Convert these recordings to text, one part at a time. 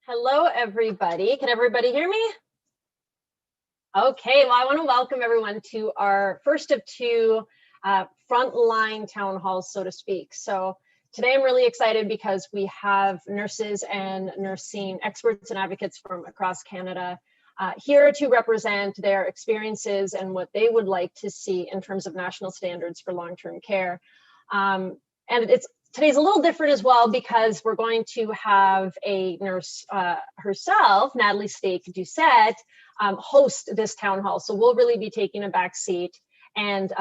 Hello, everybody. Can everybody hear me? Okay, well, I want to welcome everyone to our first of two frontline town halls, so to speak. So today I'm really excited because we have nurses and nursing experts and advocates from across Canada here to represent their experiences and what they would like to see in terms of national standards for long-term care. And today's a little different as well because we're going to have a nurse herself, Natalie Stake-Doucette, host this town hall. So we'll really be taking a back seat and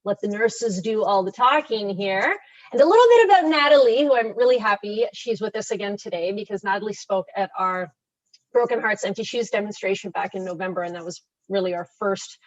let the nurses do all the talking here. And a little bit about Natalie, who I'm really happy she's with us again today because Natalie spoke at our Broken Hearts Empty Shoes demonstration back in November, and that was really our first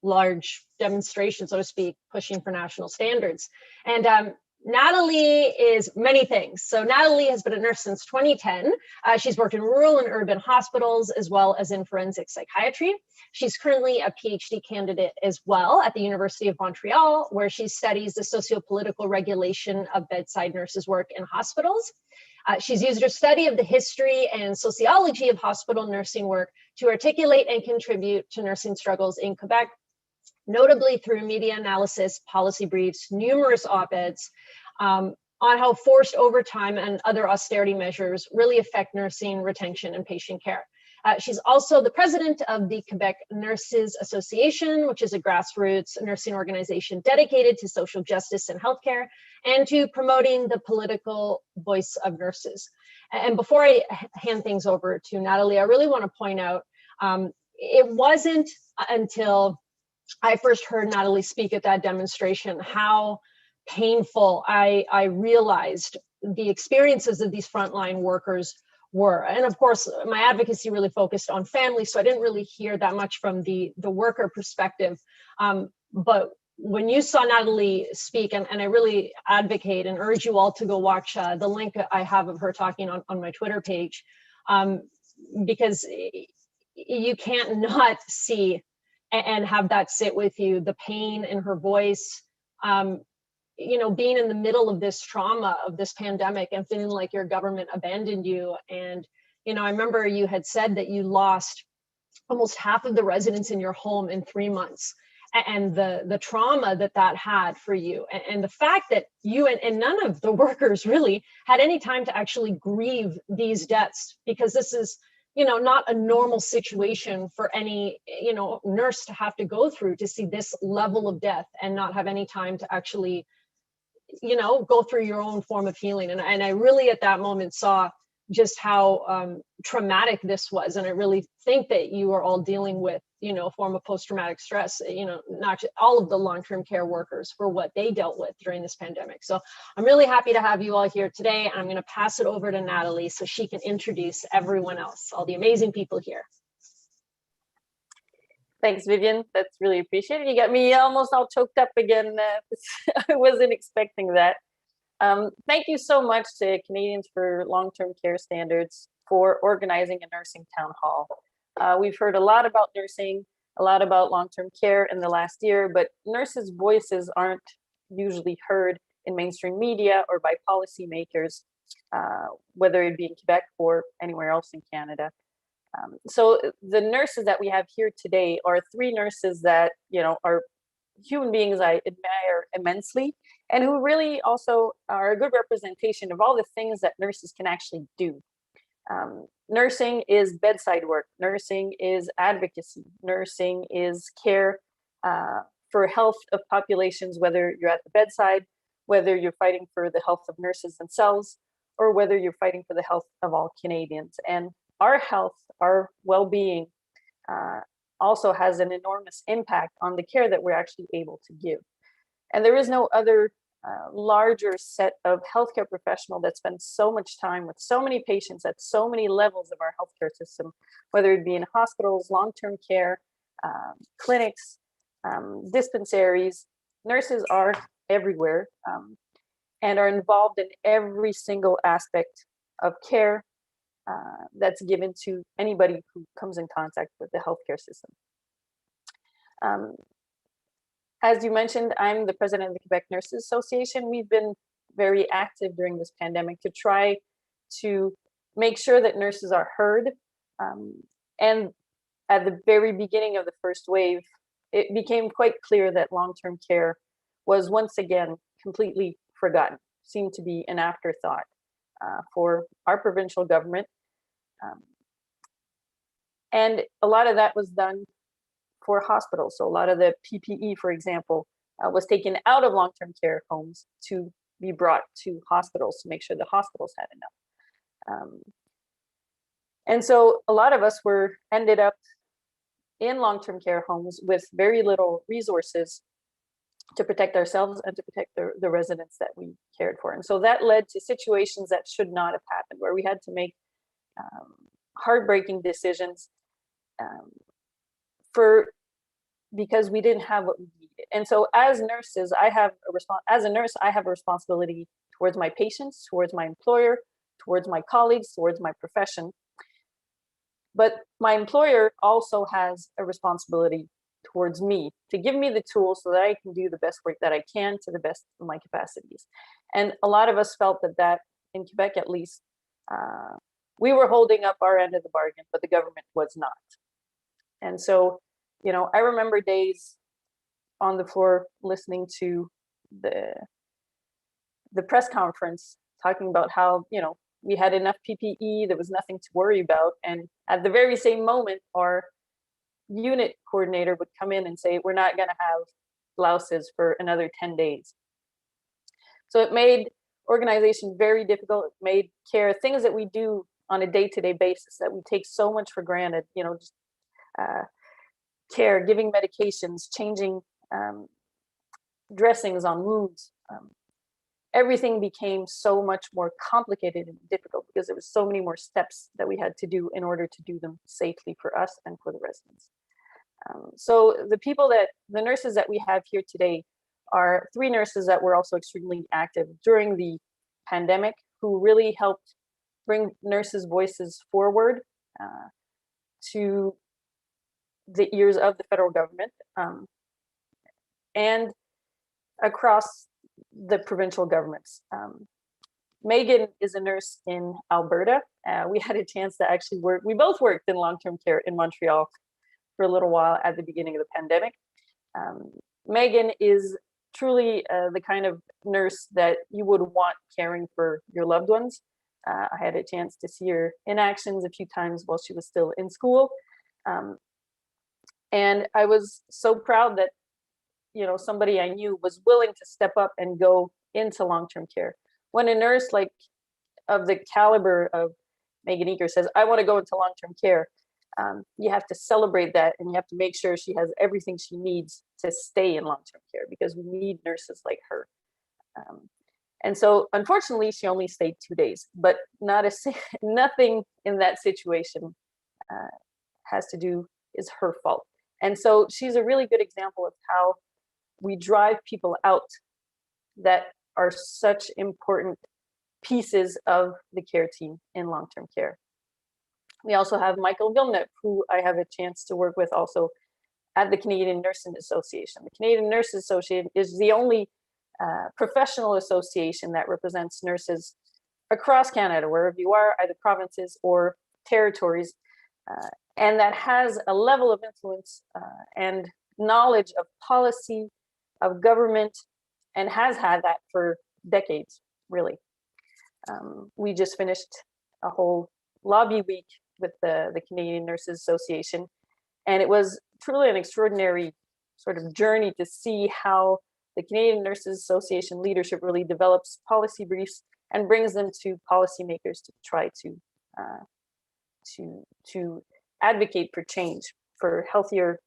large demonstration, so to speak, pushing for national standards. And Natalie is many things. So Natalie has been a nurse since 2010. She's worked in rural and urban hospitals as well as in forensic psychiatry. She's currently a PhD candidate as well at the University of Montreal, where she studies the sociopolitical regulation of bedside nurses' work in hospitals. She's used her study of the history and sociology of hospital nursing work to articulate and contribute to nursing struggles in Quebec, notably through media analysis, policy briefs, numerous op-eds on how forced overtime and other austerity measures really affect nursing retention and patient care. She's also the president of the Quebec Nurses Association, which is a grassroots nursing organization dedicated to social justice and healthcare and to promoting the political voice of nurses. And before I hand things over to Natalie, I really want to point out, it wasn't until I first heard Natalie speak at that demonstration how painful I realized the experiences of these frontline workers were. And of course, my advocacy really focused on families, so I didn't really hear that much from the worker perspective. But when you saw Natalie speak, and I really advocate and urge you all to go watch the link I have of her talking on my Twitter page, because you can't not see and have that sit with you, the pain in her voice, you know, being in the middle of this trauma of this pandemic and feeling like your government abandoned you. And, you know, I remember you had said that you lost almost half of the residents in your home in 3 months, and the trauma that had for you, and the fact that you and none of the workers really had any time to actually grieve these deaths, because this is, you know, not a normal situation for any, you know, nurse to have to go through, to see this level of death and not have any time to actually, you know, go through your own form of healing. And I really at that moment saw just how traumatic this was. And I really think that you are all dealing with, you know, a form of post-traumatic stress, you know, not just all of the long-term care workers for what they dealt with during this pandemic. So I'm really happy to have you all here today. And I'm going to pass it over to Natalie so she can introduce everyone else, all the amazing people here. Thanks, Vivian. That's really appreciated. You got me almost all choked up again. I wasn't expecting that. Thank you so much to Canadians for Long-Term Care Standards for organizing a nursing town hall. We've heard a lot about nursing, a lot about long-term care in the last year, but nurses' voices aren't usually heard in mainstream media or by policymakers, whether it be in Quebec or anywhere else in Canada. So the nurses that we have here today are three nurses that, you know, are human beings I admire immensely, and who really also are a good representation of all the things that nurses can actually do. Nursing is bedside work. Nursing is advocacy. Nursing is care for health of populations, whether you're at the bedside, whether you're fighting for the health of nurses themselves, or whether you're fighting for the health of all Canadians. And our health, our well-being, also has an enormous impact on the care that we're actually able to give. And there is no other larger set of healthcare professional that spends so much time with so many patients at so many levels of our healthcare system, whether it be in hospitals, long-term care, clinics, dispensaries. Nurses are everywhere and are involved in every single aspect of care that's given to anybody who comes in contact with the healthcare system. As you mentioned, I'm the president of the Quebec Nurses Association. We've been very active during this pandemic to try to make sure that nurses are heard. And at the very beginning of the first wave, it became quite clear that long-term care was once again completely forgotten, seemed to be an afterthought for our provincial government. And a lot of that was done for hospitals. So a lot of the PPE, for example, was taken out of long-term care homes to be brought to hospitals to make sure the hospitals had enough. And so a lot of us ended up in long-term care homes with very little resources to protect ourselves and to protect the residents that we cared for. And so that led to situations that should not have happened, where we had to make heartbreaking decisions because we didn't have what we needed. And so as nurses, as a nurse, I have a responsibility towards my patients, towards my employer, towards my colleagues, towards my profession. But my employer also has a responsibility towards me to give me the tools so that I can do the best work that I can to the best of my capacities. And a lot of us felt that in Quebec, at least, we were holding up our end of the bargain, but the government was not. And so, I remember days on the floor listening to the press conference talking about how, we had enough PPE, there was nothing to worry about. And at the very same moment, our unit coordinator would come in and say, we're not going to have blouses for another 10 days. So it made organization very difficult. It made care, things that we do on a day-to-day basis that we take so much for granted, just care, giving medications, changing dressings on wounds. Everything became so much more complicated and difficult because there was so many more steps that we had to do in order to do them safely for us and for the residents. So the nurses that we have here today are 3 nurses that were also extremely active during the pandemic, who really helped bring nurses' voices forward to the ears of the federal government and across the provincial governments. Megan is a nurse in Alberta. We had a chance to actually we both worked in long-term care in Montreal for a little while at the beginning of the pandemic. Megan is truly the kind of nurse that you would want caring for your loved ones. I had a chance to see her in actions a few times while she was still in school. And I was so proud that, somebody I knew was willing to step up and go into long-term care. When a nurse of the caliber of Megan Eaker says, I want to go into long-term care, you have to celebrate that, and you have to make sure she has everything she needs to stay in long-term care, because we need nurses like her. And so unfortunately, she only stayed 2 days, but nothing in that situation is her fault. And so she's a really good example of how we drive people out that are such important pieces of the care team in long-term care. We also have Michael Villeneuve, who I have a chance to work with also at the Canadian Nurses Association. The Canadian Nurses Association is the only professional association that represents nurses across Canada, wherever you are, either provinces or territories, and that has a level of influence and knowledge of policy, of government, and has had that for decades, really. We just finished a whole lobby week with the Canadian Nurses Association, and it was truly an extraordinary sort of journey to see how the Canadian Nurses Association leadership really develops policy briefs and brings them to policymakers to try to advocate for change, for healthier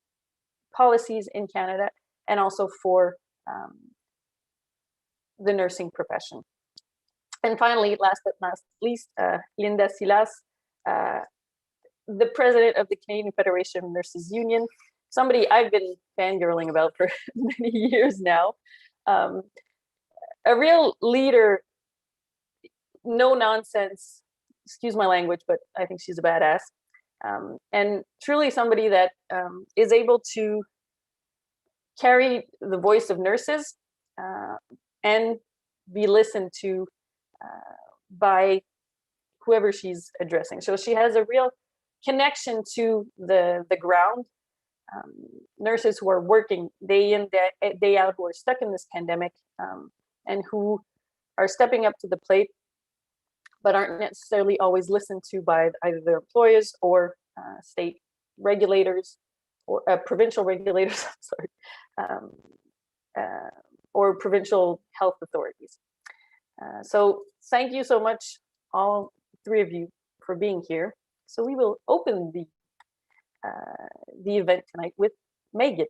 policies in Canada, and also for the nursing profession. And finally, last but not least, Linda Silas, the president of the Canadian Federation of Nurses Union, somebody I've been fangirling about for many years now. A real leader, no nonsense, excuse my language, but I think she's a badass. And truly somebody that is able to carry the voice of nurses and be listened to by whoever she's addressing. So she has a real connection to the ground. Nurses who are working day in, day out, who are stuck in this pandemic, and who are stepping up to the plate, but aren't necessarily always listened to by either their employers or state regulators or provincial regulators, or provincial health authorities. So thank you so much, all three of you, for being here. So we will open the event tonight with Megan.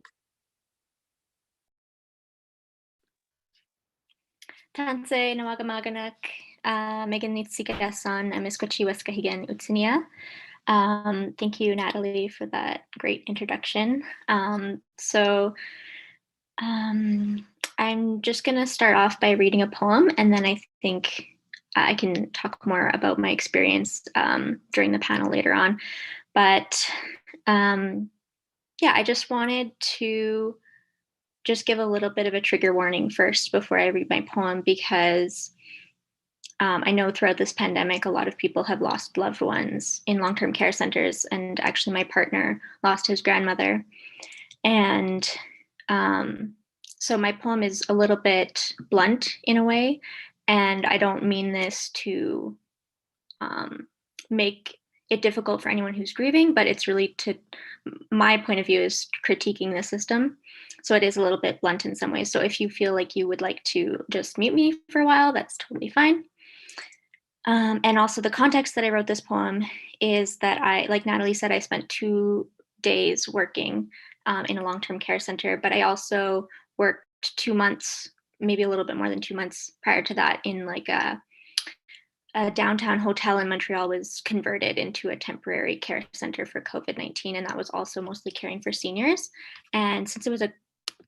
Tansay nawagamaganag Megan Nitsikasan Amiskwachiwas Kahigan Utsinia. Thank you, Natalie, for that great introduction. I'm just going to start off by reading a poem, and then I think I can talk more about my experience during the panel later on. But yeah, I just wanted to just give a little bit of a trigger warning first before I read my poem, because I know throughout this pandemic, a lot of people have lost loved ones in long-term care centers, and actually my partner lost his grandmother. And so my poem is a little bit blunt in a way, and I don't mean this to make it difficult for anyone who's grieving, but it's really my point of view is critiquing the system. So it is a little bit blunt in some ways. So if you feel like you would like to just mute me for a while, that's totally fine. And also the context that I wrote this poem is that like Natalie said, I spent 2 days working in a long-term care center, but I also worked 2 months, maybe a little bit more than 2 months prior to that, in like a downtown hotel in Montreal was converted into a temporary care center for COVID-19. And that was also mostly caring for seniors. And since it was a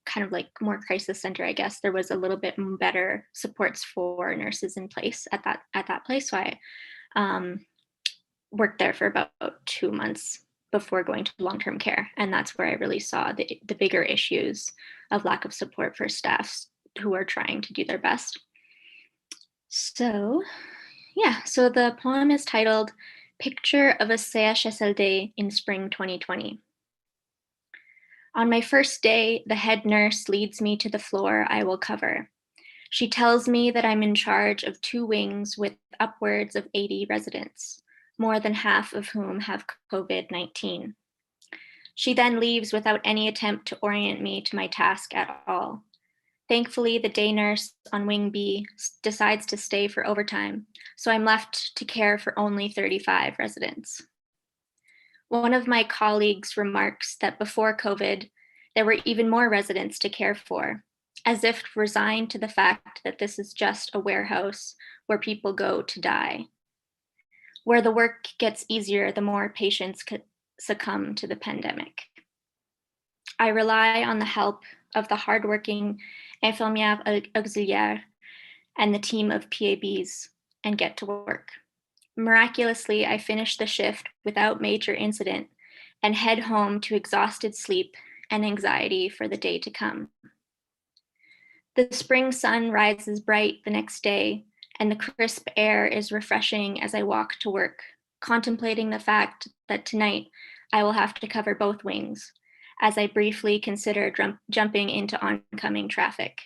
kind of like more crisis center, I guess there was a little bit better supports for nurses in place at that place. So I worked there for about 2 months before going to long-term care. And that's where I really saw the bigger issues of lack of support for staffs who are trying to do their best. So yeah, so the poem is titled Picture of a CHSLD in Spring 2020. On my first day, the head nurse leads me to the floor I will cover. She tells me that I'm in charge of 2 wings with upwards of 80 residents, more than half of whom have COVID-19. She then leaves without any attempt to orient me to my task at all. Thankfully, the day nurse on Wing B decides to stay for overtime, so I'm left to care for only 35 residents. One of my colleagues remarks that before COVID, there were even more residents to care for, as if resigned to the fact that this is just a warehouse where people go to die. Where the work gets easier, the more patients could succumb to the pandemic. I rely on the help of the hardworking infirmières auxiliaires and the team of PABs and get to work. Miraculously, I finish the shift without major incident and head home to exhausted sleep and anxiety for the day to come. The spring sun rises bright the next day, and the crisp air is refreshing as I walk to work, contemplating the fact that tonight I will have to cover both wings, as I briefly consider jumping into oncoming traffic.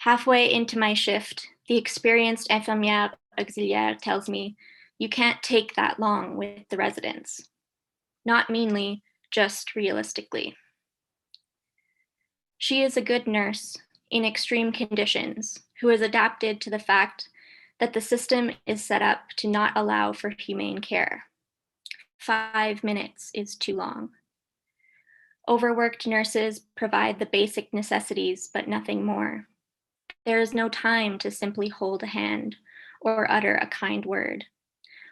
Halfway into my shift, the experienced infirmière auxiliaire tells me, "You can't take that long with the residents." Not meanly, just realistically. She is a good nurse in extreme conditions who has adapted to the fact that the system is set up to not allow for humane care. 5 minutes is too long. Overworked nurses provide the basic necessities, but nothing more. There is no time to simply hold a hand or utter a kind word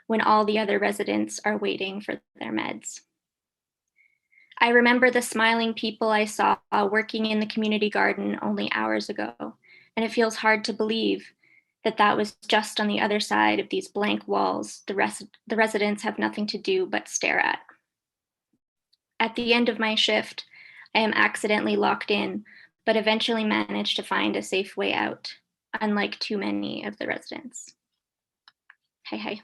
when all the other residents are waiting for their meds. I remember the smiling people I saw working in the community garden only hours ago, and it feels hard to believe that that was just on the other side of these blank walls the residents have nothing to do but stare at. At the end of my shift, I am accidentally locked in, but eventually manage to find a safe way out, unlike too many of the residents. Hey.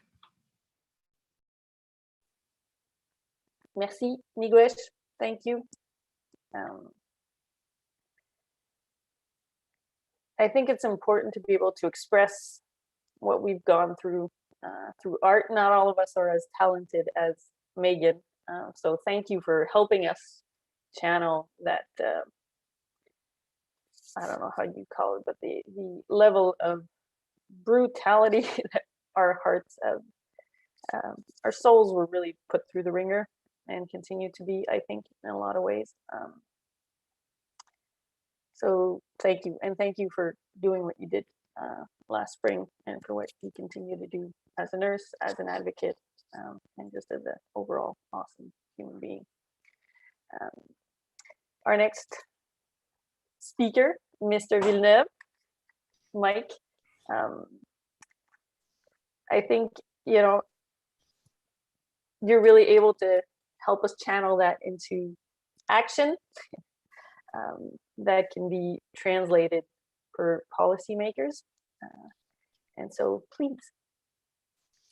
Merci, Miguel. Thank you. I think it's important to be able to express what we've gone through art. Not all of us are as talented as Megan. So thank you for helping us channel that, I don't know how you call it, but the level of brutality that our hearts have, our souls were really put through the ringer and continue to be, I think, in a lot of ways. So thank you, and thank you for doing what you did last spring, and for what you continue to do as a nurse, as an advocate, and just as an overall awesome human being. Our next speaker, Mr. Villeneuve, Mike. I think, you know, you're really able to help us channel that into action that can be translated for policymakers. And so please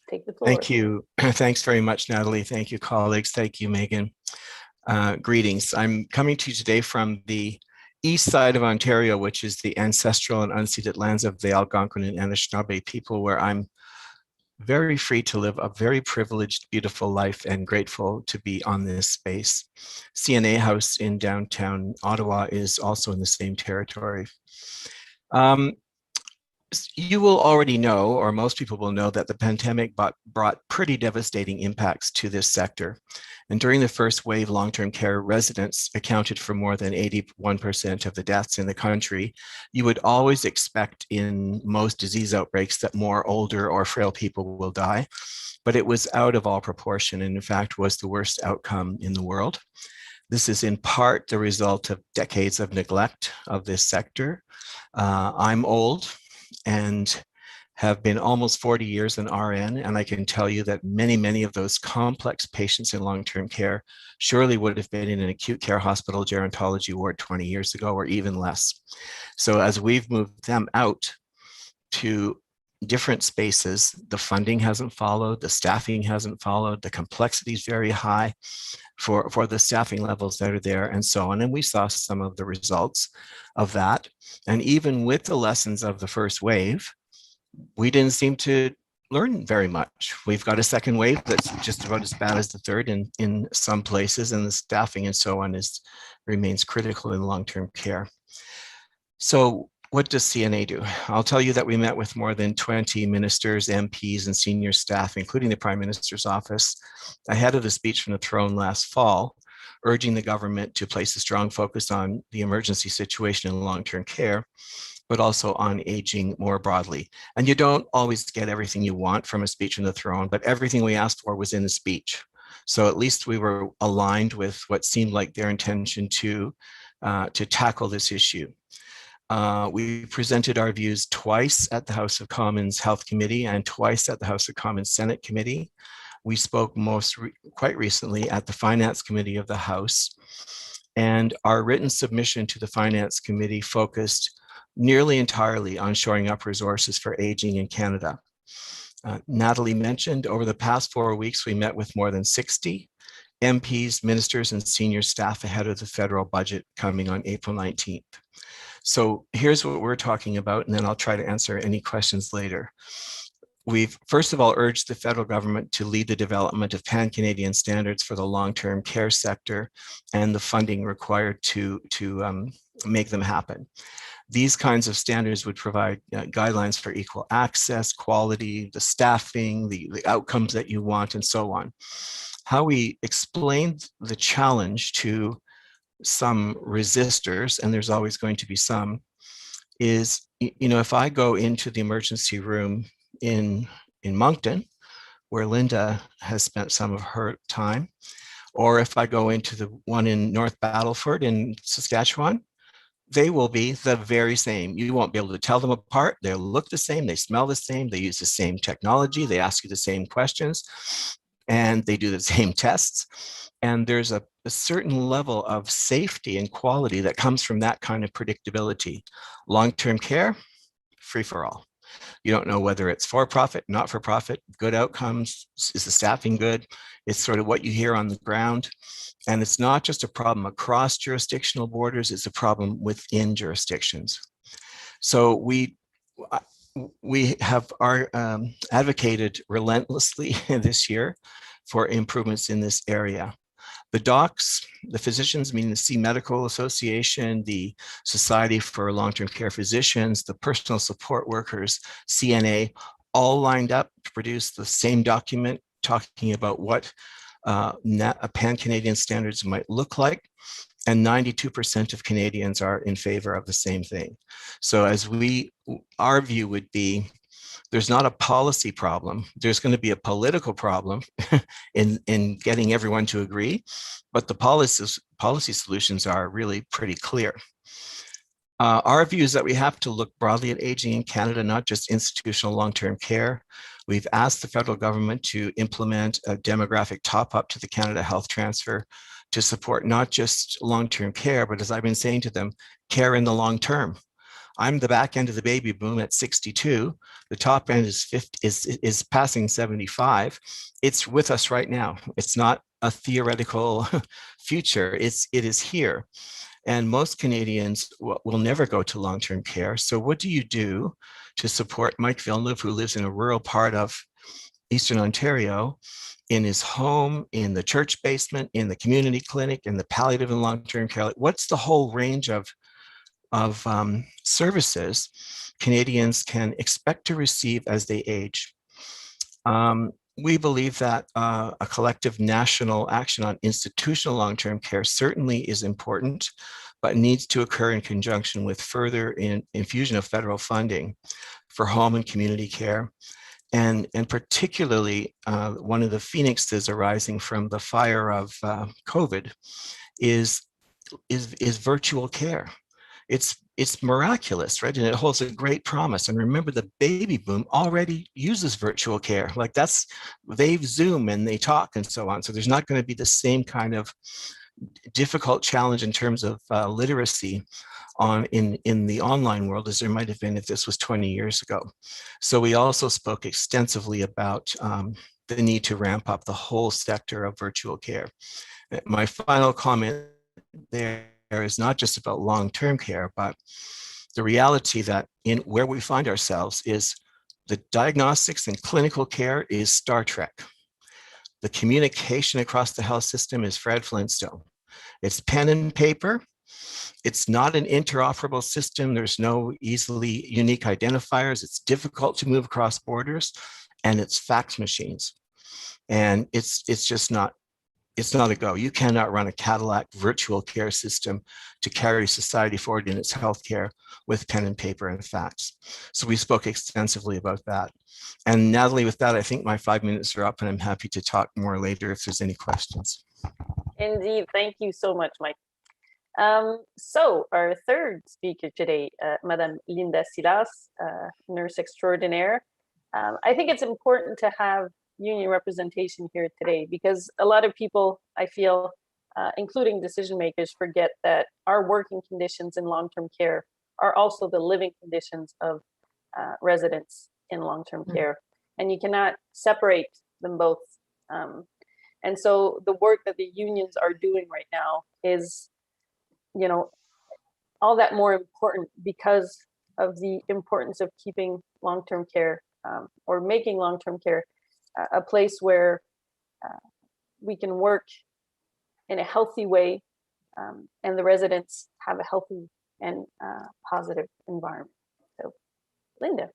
take the floor. Thank you. Thanks very much, Natalie. Thank you, colleagues. Thank you, Megan. Greetings. I'm coming to you today from the east side of Ontario, which is the ancestral and unceded lands of the Algonquin and Anishinaabe people, where I'm very free to live a very privileged, beautiful life, and grateful to be on this space. CNA House in downtown Ottawa is also in the same territory. You will already know, or most people will know, that the pandemic brought pretty devastating impacts to this sector. And during the first wave, long-term care residents accounted for more than 81% of the deaths in the country. You would always expect in most disease outbreaks that more older or frail people will die, but it was out of all proportion, and in fact was the worst outcome in the world. This is in part the result of decades of neglect of this sector. I'm old and have been almost 40 years in RN, and I can tell you that many of those complex patients in long-term care surely would have been in an acute care hospital gerontology ward 20 years ago, or even less. So as we've moved them out to different spaces, the funding hasn't followed, the staffing hasn't followed, the complexity is very high for the staffing levels that are there, and so on. And we saw some of the results of that. And even with the lessons of the first wave, we didn't seem to learn very much. We've got a second wave that's just about as bad as the third in some places, and the staffing and so on remains critical in long-term care. So what does CNA do? I'll tell you that we met with more than 20 ministers, MPs, and senior staff, including the Prime Minister's office, ahead of the speech from the throne last fall, urging the government to place a strong focus on the emergency situation in long-term care, but also on aging more broadly. And you don't always get everything you want from a speech from the throne, but everything we asked for was in the speech. So at least we were aligned with what seemed like their intention to tackle this issue. We presented our views twice at the House of Commons Health Committee and twice at the House of Commons Senate Committee. We spoke quite recently at the Finance Committee of the House, and our written submission to the Finance Committee focused nearly entirely on shoring up resources for aging in Canada. Natalie mentioned over the past 4 weeks, we met with more than 60 MPs, ministers, and senior staff ahead of the federal budget coming on April 19th. So here's what we're talking about, and then I'll try to answer any questions later. We've first of all urged the federal government to lead the development of pan-Canadian standards for the long-term care sector and the funding required to make them happen. These kinds of standards would provide guidelines for equal access, quality, the staffing, the outcomes that you want, and so on. How we explained the challenge to some resistors, and there's always going to be some, is, you know, if I go into the emergency room in Moncton, where Linda has spent some of her time, or if I go into the one in North Battleford in Saskatchewan, they will be the very same. You won't be able to tell them apart. They'll look the same, they smell the same, they use the same technology, they ask you the same questions, and they do the same tests. And there's a certain level of safety and quality that comes from that kind of predictability. Long-term care, free for all. You don't know whether it's for-profit, not-for-profit, good outcomes, is the staffing good? It's sort of what you hear on the ground. And it's not just a problem across jurisdictional borders, it's a problem within jurisdictions. So we have advocated relentlessly this year for improvements in this area. The docs, the physicians, meaning the C Medical Association, the Society for Long-Term Care Physicians, the personal support workers, CNA, all lined up to produce the same document talking about what pan-Canadian standards might look like. And 92% of Canadians are in favor of the same thing. So our view would be, there's not a policy problem. There's going to be a political problem in getting everyone to agree, but the policy solutions are really pretty clear. Our view is that we have to look broadly at aging in Canada, not just institutional long-term care. We've asked the federal government to implement a demographic top-up to the Canada Health Transfer to support not just long-term care, but as I've been saying to them, care in the long term. I'm the back end of the baby boom at 62. The top end is passing 75. It's with us right now. It's not a theoretical future. It is here. And most Canadians will never go to long-term care. So what do you do to support Mike Villeneuve, who lives in a rural part of Eastern Ontario, in his home, in the church basement, in the community clinic, in the palliative and long-term care? What's the whole range of services Canadians can expect to receive as they age? We believe that a collective national action on institutional long-term care certainly is important, but needs to occur in conjunction with further infusion of federal funding for home and community care. And particularly, one of the phoenixes arising from the fire of COVID is virtual care. It's miraculous, right? And it holds a great promise. And remember, the baby boom already uses virtual care. Like they've Zoom and they talk and so on. So there's not going to be the same kind of difficult challenge in terms of literacy in the online world as there might have been if this was 20 years ago. So we also spoke extensively about the need to ramp up the whole sector of virtual care. My final comment there is not just about long-term care, but the reality that in where we find ourselves is the diagnostics and clinical care is Star Trek. The communication across the health system is Fred Flintstone. It's pen and paper. It's not an interoperable system. There's no easily unique identifiers. It's difficult to move across borders, and it's fax machines. And it's just not, it's not a go. You cannot run a Cadillac virtual care system to carry society forward in its healthcare with pen and paper and fax. So we spoke extensively about that. And Natalie, with that, I think my 5 minutes are up, and I'm happy to talk more later if there's any questions. Indeed. Thank you so much, Mike. So our third speaker today, Madame Linda Silas, nurse extraordinaire. I think it's important to have union representation here today because a lot of people, I feel, including decision makers, forget that our working conditions in long-term care are also the living conditions of residents in long-term care, and you cannot separate them both. And so the work that the unions are doing right now is, you know, all that more important because of the importance of keeping long-term care or making long-term care a place where we can work in a healthy way and the residents have a healthy and positive environment. So, Linda,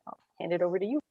I'll hand it over to you.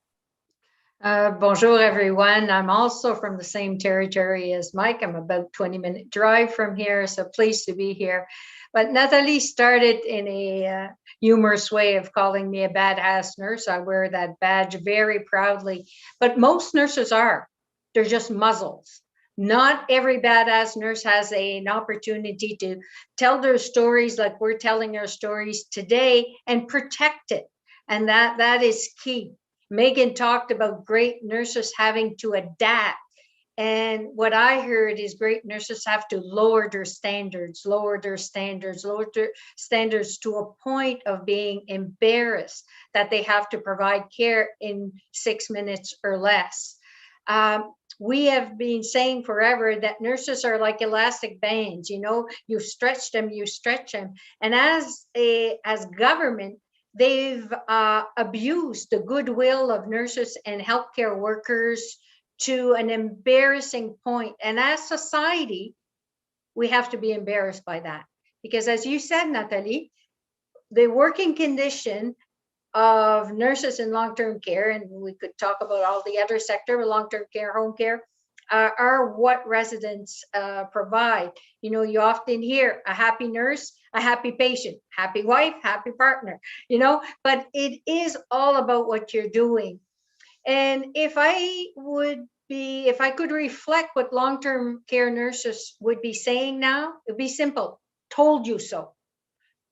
Bonjour, everyone. I'm also from the same territory as Mike. I'm about 20-minute drive from here, so pleased to be here. But Nathalie started in a humorous way of calling me a badass nurse. I wear that badge very proudly, but most nurses are. They're just muzzles. Not every badass nurse has an opportunity to tell their stories like we're telling our stories today and protect it. And that is key. Megan talked about great nurses having to adapt And what I heard is great nurses have to lower their standards to a point of being embarrassed that they have to provide care in 6 minutes or less. We have been saying forever that nurses are like elastic bands, you know, you stretch them. And as government, they've abused the goodwill of nurses and healthcare workers to an embarrassing point. And as society, we have to be embarrassed by that. Because as you said, Nathalie, the working condition of nurses in long-term care, and we could talk about all the other sector, long-term care, home care, are what residents provide. You know, you often hear a happy nurse, a happy patient, happy wife, happy partner, you know, but it is all about what you're doing. And if I could reflect what long-term care nurses would be saying now, it'd be simple. Told you so.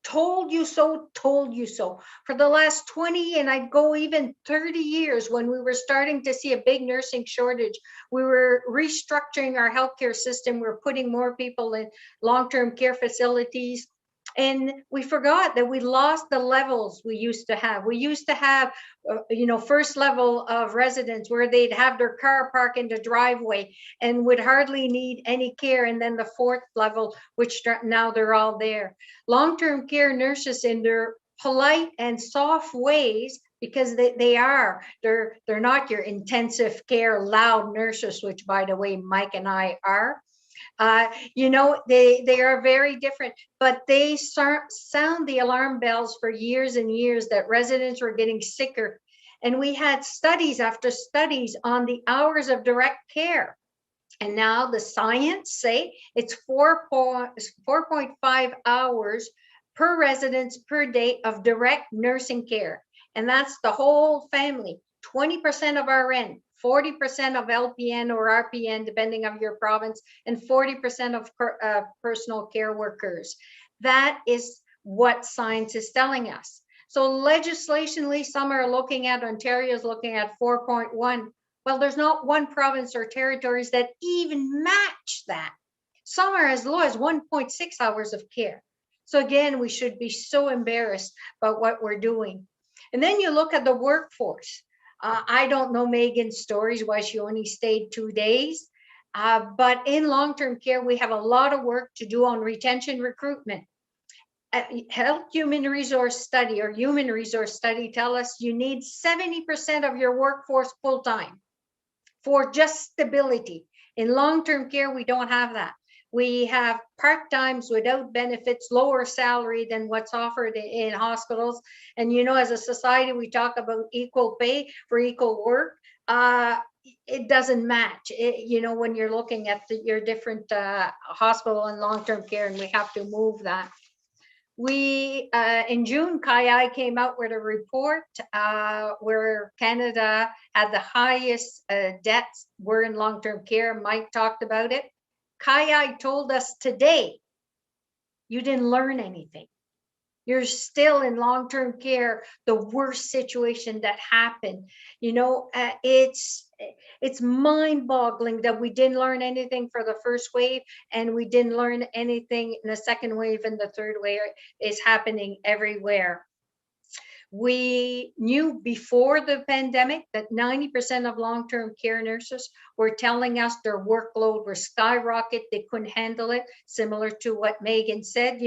Told you so, told you so. For the last 20, and I'd go even 30 years, when we were starting to see a big nursing shortage, we were restructuring our healthcare system. We were putting more people in long-term care facilities. And we forgot that we lost the levels we used to have. We used to have, first level of residents where they'd have their car parked in the driveway and would hardly need any care. And then the fourth level, which now they're all there. Long-term care nurses, in their polite and soft ways, because they're not your intensive care loud nurses, which, by the way, Mike and I are. They are very different, but they sound the alarm bells for years and years that residents were getting sicker. And we had studies after studies on the hours of direct care. And now the science say it's 4.5 hours per residence per day of direct nursing care. And that's the whole family, 20% of RN, 40% of LPN or RPN, depending on your province, and 40% of personal care workers. That is what science is telling us. So legislationally, some are looking at, Ontario's looking at 4.1. Well, there's not one province or territories that even match that. Some are as low as 1.6 hours of care. So again, we should be so embarrassed about what we're doing. And then you look at the workforce. I don't know Megan's stories, why she only stayed 2 days. But in long-term care, we have a lot of work to do on retention recruitment. Health Human Resource Study tell us you need 70% of your workforce full-time for just stability. In long-term care, we don't have that. We have part-times without benefits, lower salary than what's offered in hospitals. And, as a society, we talk about equal pay for equal work. It doesn't match, when you're looking at your different hospital and long-term care, and we have to move that. We, in June, CAI came out with a report where Canada had the highest deaths were in long-term care. Mike talked about it. CAI told us today, you didn't learn anything. You're still in long-term care, the worst situation that happened. It's mind-boggling that we didn't learn anything for the first wave, and we didn't learn anything in the second wave, and the third wave is happening everywhere. We knew before the pandemic that 90% of long-term care nurses were telling us their workload was skyrocket. They couldn't handle it, similar to what Megan said.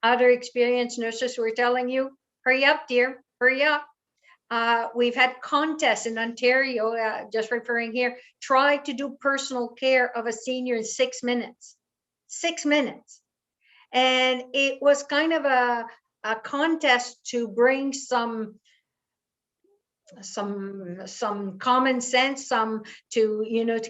Other experienced nurses were telling you, hurry up, dear, hurry up. We've had contests in Ontario, just referring here, try to do personal care of a senior in 6 minutes. 6 minutes. And it was kind of a contest to bring some common sense, to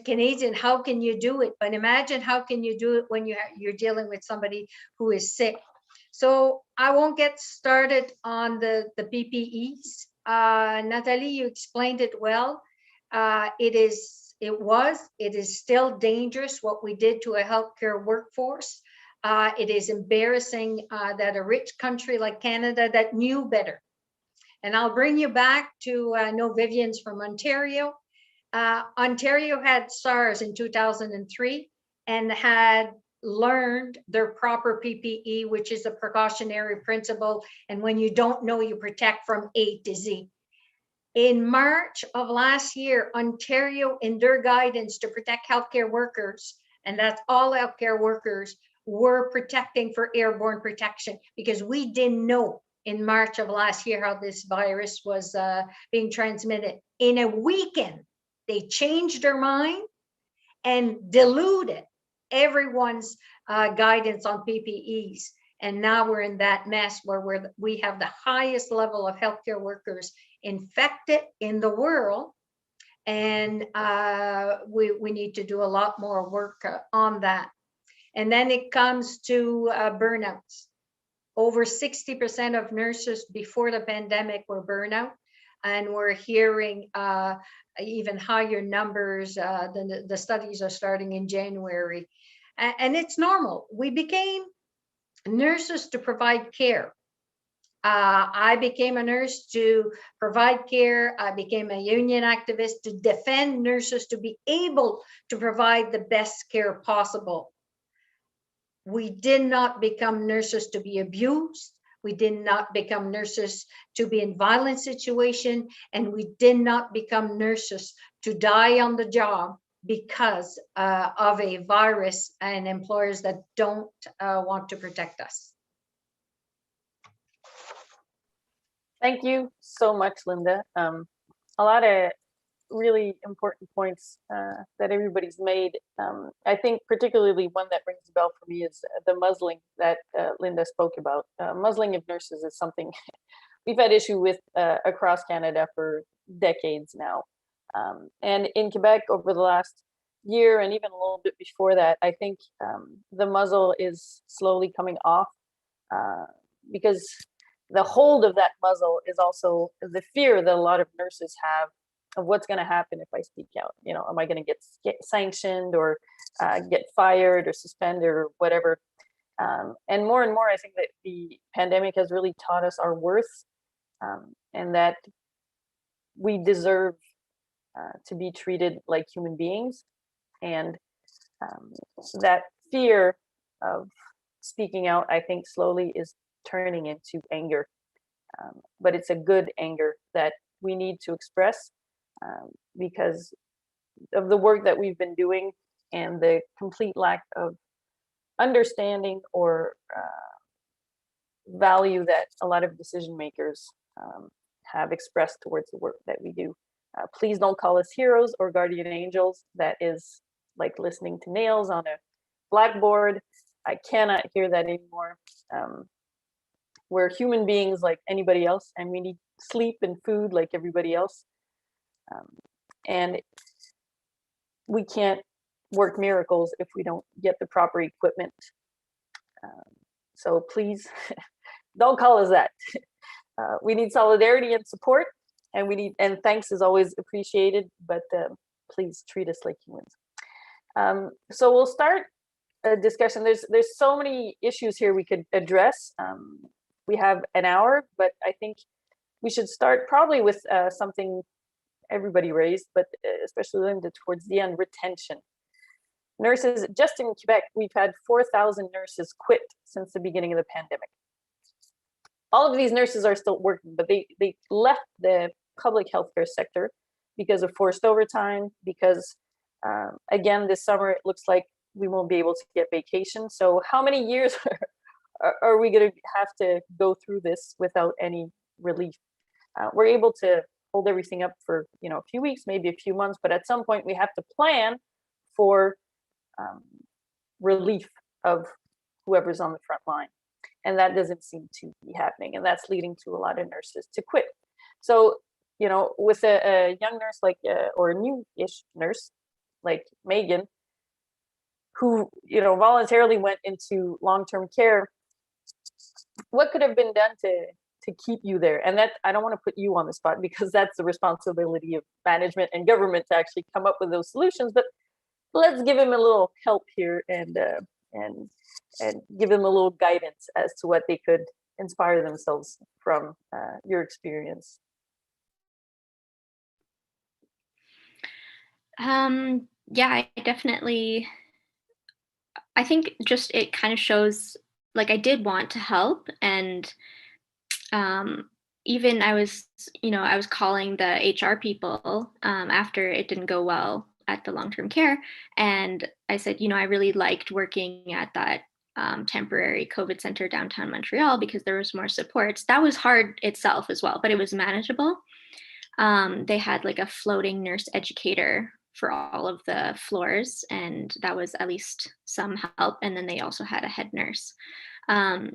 Canadian. How can you do it? But imagine how can you do it when you're dealing with somebody who is sick. So I won't get started on the PPEs. Nathalie, you explained it well. It is still dangerous what we did to a healthcare workforce. It is embarrassing that a rich country like Canada that knew better. And I'll bring you back to, I know Vivian's from Ontario. Ontario had SARS in 2003 and had learned their proper PPE, which is a precautionary principle. And when you don't know, you protect from A to Z. In March of last year, Ontario, in their guidance to protect healthcare workers, and that's all healthcare workers, were protecting for airborne protection, because we didn't know in March of last year how this virus was being transmitted. In a weekend, they changed their mind and diluted everyone's guidance on PPEs. And now we're in that mess where we have the highest level of healthcare workers infected in the world. And we need to do a lot more work on that. And then it comes to burnouts. Over 60% of nurses before the pandemic were burnout. And we're hearing even higher numbers. The studies are starting in January. And it's normal. We became nurses to provide care. I became a nurse to provide care. I became a union activist to defend nurses to be able to provide the best care possible. We did not become nurses to be abused. We did not become nurses to be in violent situation, and we did not become nurses to die on the job because of a virus and employers that don't want to protect us. Thank you so much, Linda. A lot of really important points that everybody's made. I think particularly one that rings a bell for me is the muzzling that Linda spoke about. Muzzling of nurses is something we've had issue with across Canada for decades now. And in Quebec over the last year and even a little bit before that, I think the muzzle is slowly coming off because the hold of that muzzle is also the fear that a lot of nurses have of what's going to happen if I speak out. You know, am I going to get sanctioned or get fired or suspended or whatever? And more, I think that the pandemic has really taught us our worth and that we deserve to be treated like human beings. And that fear of speaking out, I think slowly is turning into anger. But it's a good anger that we need to express because of the work that we've been doing and the complete lack of understanding or value that a lot of decision makers have expressed towards the work that we do. Please don't call us heroes or guardian angels. That is like listening to nails on a blackboard. I cannot hear that anymore. We're human beings like anybody else, and we need sleep and food like everybody else. And we can't work miracles if we don't get the proper equipment. So please don't call us that. We need solidarity and support, and thanks is always appreciated, but please treat us like humans. So we'll start a discussion. There's so many issues here we could address. We have an hour, but I think we should start probably with something everybody raised, but especially Linda towards the end, retention. Nurses, just in Quebec, we've had 4,000 nurses quit since the beginning of the pandemic. All of these nurses are still working, but they left the public healthcare sector because of forced overtime, because again, this summer, it looks like we won't be able to get vacation. So how many years are we going to have to go through this without any relief? We're able to hold everything up for a few weeks, maybe a few months, but at some point we have to plan for relief of whoever's on the front line. And that doesn't seem to be happening. And that's leading to a lot of nurses to quit. So, with a young nurse like, or a new-ish nurse like Megan, who, voluntarily went into long-term care, what could have been done to keep you there? And that, I don't want to put you on the spot because that's the responsibility of management and government to actually come up with those solutions, but let's give him a little help here and give them a little guidance as to what they could inspire themselves from your experience. Yeah, I definitely, I think just it kind of shows like I did want to help, and um, even I was calling the HR people after it didn't go well at the long-term care, and I said, I really liked working at that temporary COVID center downtown Montreal because there was more supports. That was hard itself as well, but it was manageable. They had like a floating nurse educator for all of the floors, and that was at least some help. And then they also had a head nurse. Um,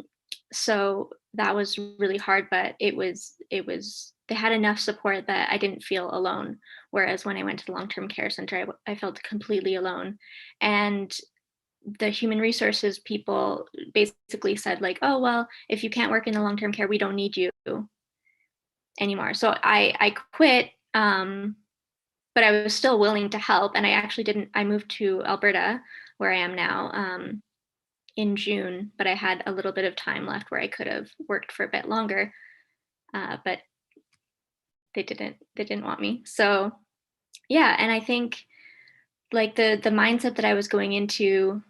so that was really hard, but they had enough support that I didn't feel alone. Whereas when I went to the long-term care center, I felt completely alone. And the human resources people basically said like, oh, well, if you can't work in the long-term care, we don't need you anymore. So I quit, but I was still willing to help. And I actually didn't. I moved to Alberta, where I am now, in June. But I had a little bit of time left where I could have worked for a bit longer, but they didn't. They didn't want me. So yeah, and I think like the mindset that I was going into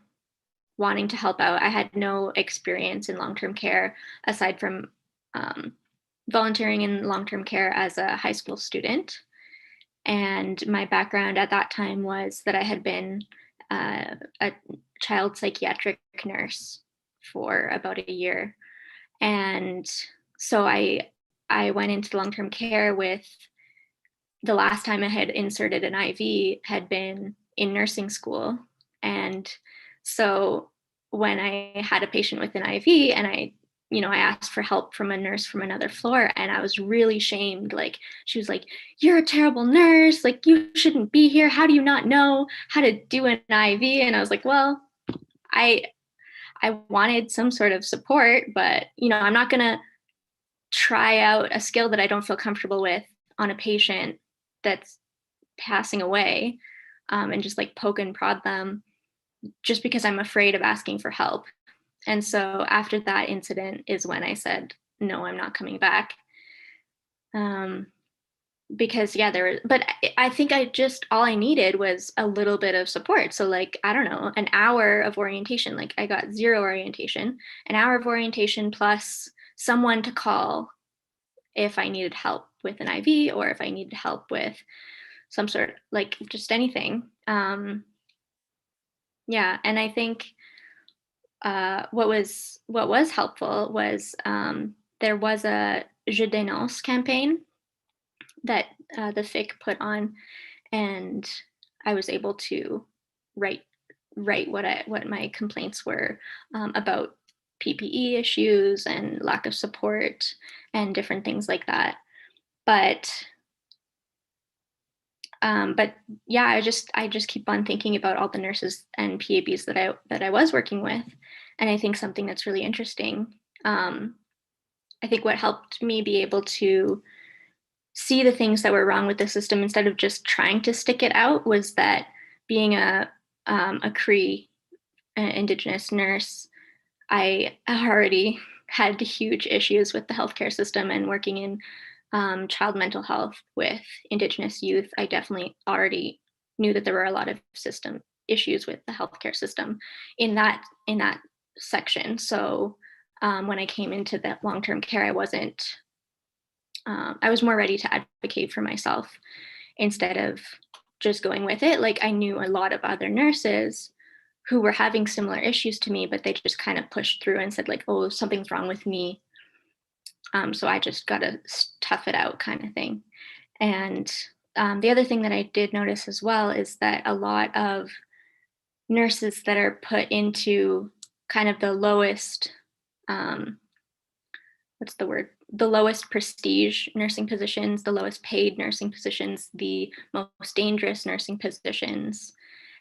wanting to help out. I had no experience in long-term care aside from volunteering in long-term care as a high school student. And my background at that time was that I had been a child psychiatric nurse for about a year. And so I went into long-term care with the last time I had inserted an IV had been in nursing school. And so when I had a patient with an IV and I asked for help from a nurse from another floor, and I was really shamed. Like, she was like, "You're a terrible nurse. Like, you shouldn't be here. How do you not know how to do an IV?" And I was like, well, I wanted some sort of support, but I'm not going to try out a skill that I don't feel comfortable with on a patient that's passing away, and just like poke and prod them just because I'm afraid of asking for help. And so after that incident is when I said, no, I'm not coming back. Because but I think all I needed was a little bit of support. So like, I don't know, an hour of orientation. Like, I got 0 orientation, an hour of orientation plus someone to call if I needed help with an IV or if I needed help with some sort, like just anything. Yeah, and I think what was helpful was there was a Je Dénonce campaign that the FIC put on, and I was able to write what my complaints were about PPE issues and lack of support and different things like that. But yeah, I just keep on thinking about all the nurses and PABs that I was working with, and I think something that's really interesting. I think what helped me be able to see the things that were wrong with the system instead of just trying to stick it out was that being a Cree Indigenous nurse, I already had huge issues with the healthcare system, and working in child mental health with Indigenous youth, I definitely already knew that there were a lot of system issues with the healthcare system in that section. So when I came into that long-term care, I was more ready to advocate for myself instead of just going with it. Like, I knew a lot of other nurses who were having similar issues to me, but they just kind of pushed through and said like, oh, something's wrong with me. So I just got to tough it out kind of thing. And the other thing that I did notice as well is that a lot of nurses that are put into kind of the lowest, the lowest prestige nursing positions, the lowest paid nursing positions, the most dangerous nursing positions,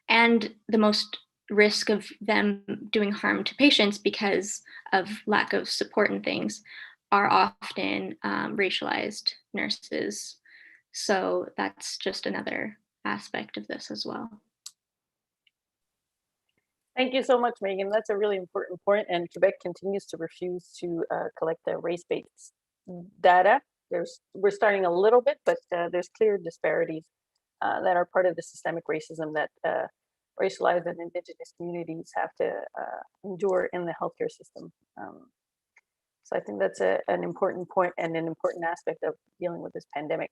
and the most risk of them doing harm to patients because of lack of support and things are often racialized nurses. So that's just another aspect of this as well. Thank you so much, Megan. That's a really important point, and Quebec continues to refuse to collect the race-based data. We're starting a little bit, but there's clear disparities that are part of the systemic racism that racialized and Indigenous communities have to endure in the healthcare system. So I think that's an important point and an important aspect of dealing with this pandemic.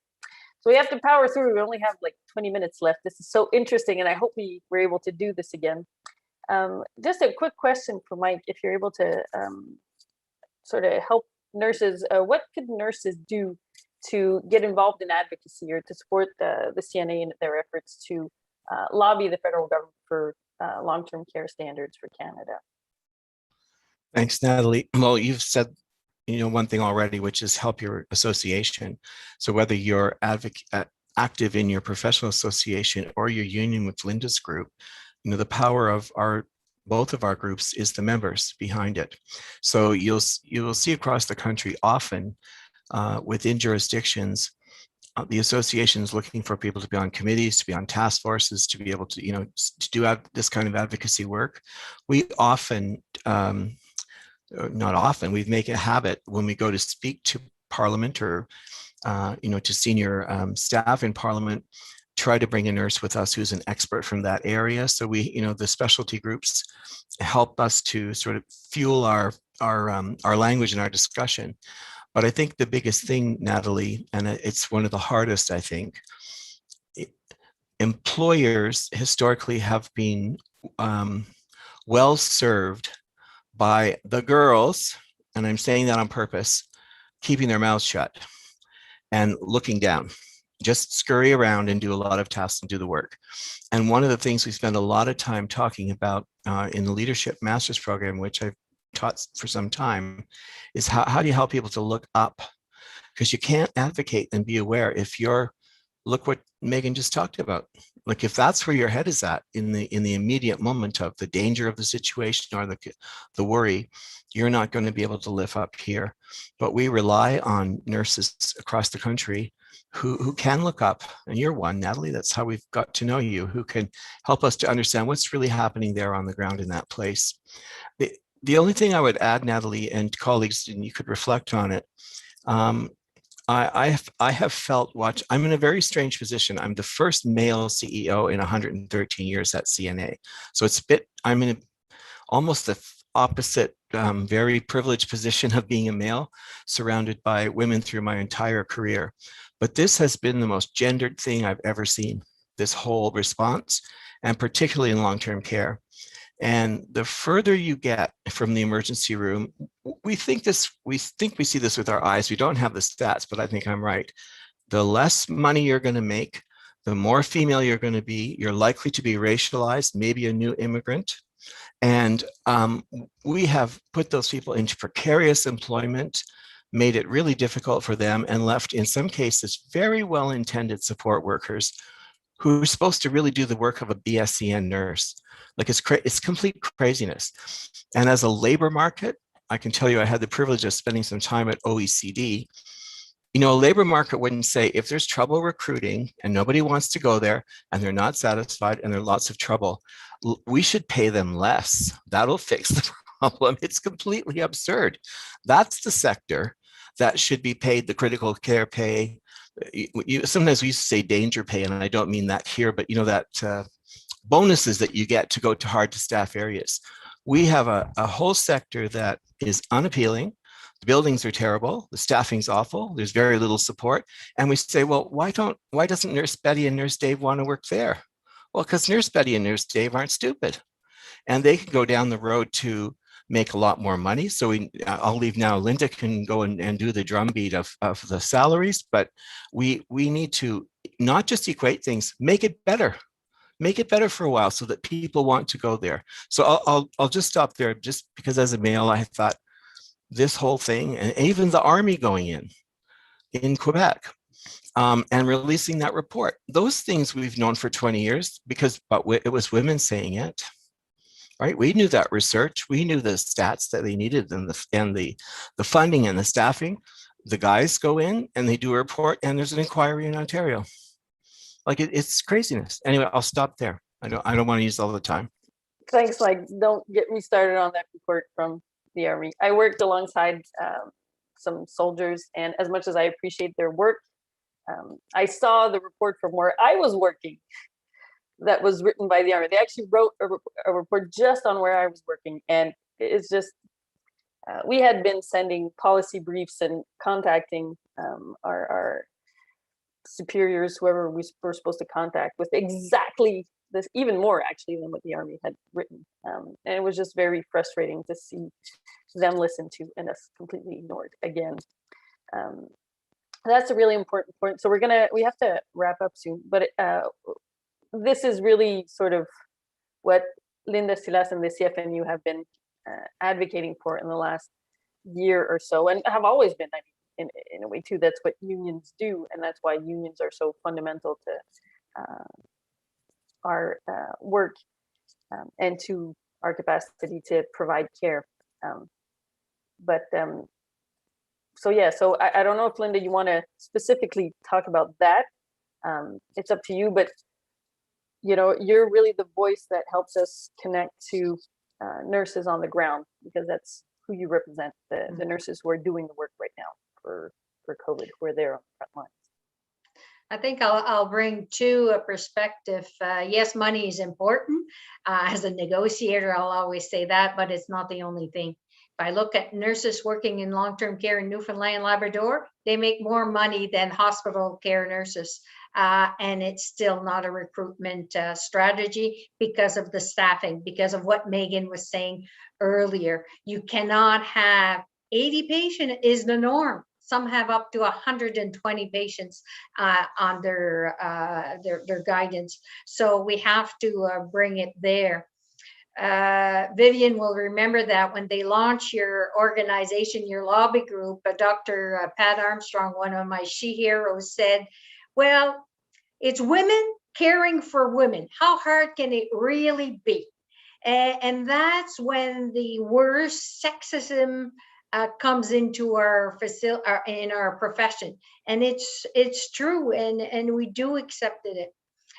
So we have to power through. We only have like 20 minutes left. This is so interesting, and I hope we were able to do this again. Just a quick question for Mike, if you're able to sort of help nurses, what could nurses do to get involved in advocacy or to support the CNA in their efforts to lobby the federal government for long-term care standards for Canada? Thanks, Natalie. Well, you've said one thing already, which is help your association. So whether you're active in your professional association or your union with Linda's group, the power of both of our groups is the members behind it. So you'll see across the country often within jurisdictions, the associations looking for people to be on committees, to be on task forces, to be able to, to do this kind of advocacy work. We often, not often, we make it a habit when we go to speak to Parliament or, to senior staff in Parliament, try to bring a nurse with us who's an expert from that area. So we, the specialty groups help us to sort of fuel our language and our discussion. But I think the biggest thing, Natalie, and it's one of the hardest, I think, employers historically have been well served by the girls, and I'm saying that on purpose, keeping their mouths shut and looking down. Just scurry around and do a lot of tasks and do the work. And one of the things we spend a lot of time talking about in the Leadership Master's Program, which I've taught for some time, is how do you help people to look up? Because you can't advocate and be aware if look what Megan just talked about. Like if that's where your head is at in the immediate moment of the danger of the situation or the worry, you're not going to be able to live up here. But we rely on nurses across the country who can look up, and you're one, Natalie. That's how we've got to know you, who can help us to understand what's really happening there on the ground in that place. The only thing I would add, Natalie and colleagues, and you could reflect on it, I have felt, I'm in a very strange position. I'm the first male CEO in 113 years at CNA. So I'm in almost the opposite, very privileged position of being a male, surrounded by women through my entire career. But this has been the most gendered thing I've ever seen, this whole response, and particularly in long-term care. And the further you get from the emergency room, we think we see this with our eyes. We don't have the stats, but I think I'm right. The less money you're going to make, the more female you're going to be. You're likely to be racialized, maybe a new immigrant. And we have put those people into precarious employment, made it really difficult for them, and left, in some cases, very well-intended support workers who are supposed to really do the work of a BSCN nurse. Like it's complete craziness. And as a labor market, I can tell you, I had the privilege of spending some time at OECD. A labor market wouldn't say, if there's trouble recruiting and nobody wants to go there and they're not satisfied and there's lots of trouble, we should pay them less. That'll fix the problem. It's completely absurd. That's the sector that should be paid the critical care pay. Sometimes we used to say danger pay, and I don't mean that here, but that bonuses that you get to go to hard to staff areas. We have a whole sector that is unappealing. The buildings are terrible. The staffing's awful. There's very little support. And we say, well, why doesn't Nurse Betty and Nurse Dave want to work there? Well, because Nurse Betty and Nurse Dave aren't stupid. And they can go down the road to make a lot more money. So I'll leave now. Linda can go and do the drumbeat of the salaries, but we need to not just equate things, make it better. Make it better for a while so that people want to go there. So I'll just stop there, just because as a male, I thought this whole thing, and even the Army going in Quebec and releasing that report, those things we've known for 20 years but it was women saying it. Right, we knew that research, we knew the stats that they needed, and the funding and the staffing. The guys go in and they do a report, and there's an inquiry in Ontario. Like it's craziness. Anyway, I'll stop there. I don't want to use all the time. Thanks, Mike. Don't get me started on that report from the Army. I worked alongside some soldiers, and as much as I appreciate their work, I saw the report from where I was working that was written by the Army. They actually wrote a report just on where I was working, and it's just, we had been sending policy briefs and contacting our superiors, whoever we were supposed to contact, with exactly this, even more actually than what the Army had written. And it was just very frustrating to see them listen to and us completely ignored again. That's a really important point. So we have to wrap up soon, but this is really sort of what Linda Silas and the CFNU have been advocating for in the last year or so, and have always been, I mean, in a way too. That's what unions do, and that's why unions are so fundamental to our work and to our capacity to provide care. So yeah, so I don't know if, Linda, you want to specifically talk about that. It's up to you, but you know, you're really the voice that helps us connect to nurses on the ground, because that's who you represent, the nurses who are doing the work right now for COVID, who are there on the front lines. I think I'll bring to a perspective. Yes, money is important. As a negotiator, I'll always say that, but it's not the only thing. If I look at nurses working in long-term care in Newfoundland and Labrador, they make more money than hospital care nurses. And it's still not a recruitment strategy because of the staffing, because of what Megan was saying earlier. You cannot have 80 patients is the norm. Some have up to 120 patients on their guidance. So we have to bring it there. Vivian will remember that when they launch your organization, your lobby group, Dr. Pat Armstrong, one of my She Heroes, said, well, it's women caring for women. How hard can it really be? And that's when the worst sexism comes into our facility, in our profession. And it's true, and we do accept it.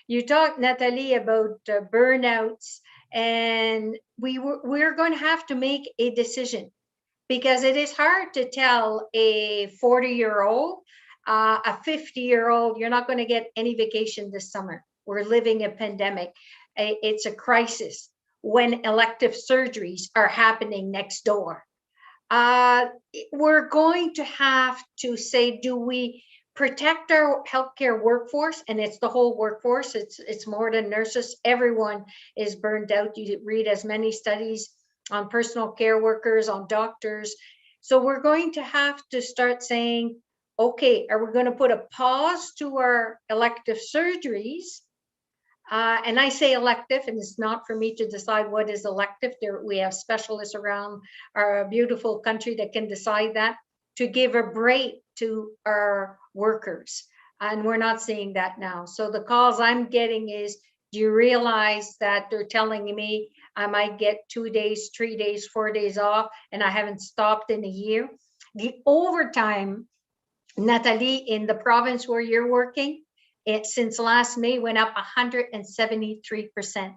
You talked, Nathalie, about burnouts, and we're going to have to make a decision, because it is hard to tell a 40-year-old, a 50-year-old, you're not going to get any vacation this summer. We're living a pandemic. It's a crisis when elective surgeries are happening next door. We're going to have to say, do we protect our healthcare workforce? And it's the whole workforce. It's more than nurses. Everyone is burned out. You read as many studies on personal care workers, on doctors. So we're going to have to start saying, okay, are we going to put a pause to our elective surgeries? And I say elective, and it's not for me to decide what is elective. We have specialists around our beautiful country that can decide that, to give a break to our workers. And we're not seeing that now. So the calls I'm getting is, do you realize that they're telling me I might get 2 days, 3 days, 4 days off, and I haven't stopped in a year? The overtime, Nathalie, in the province where you're working, it since last May went up 173%.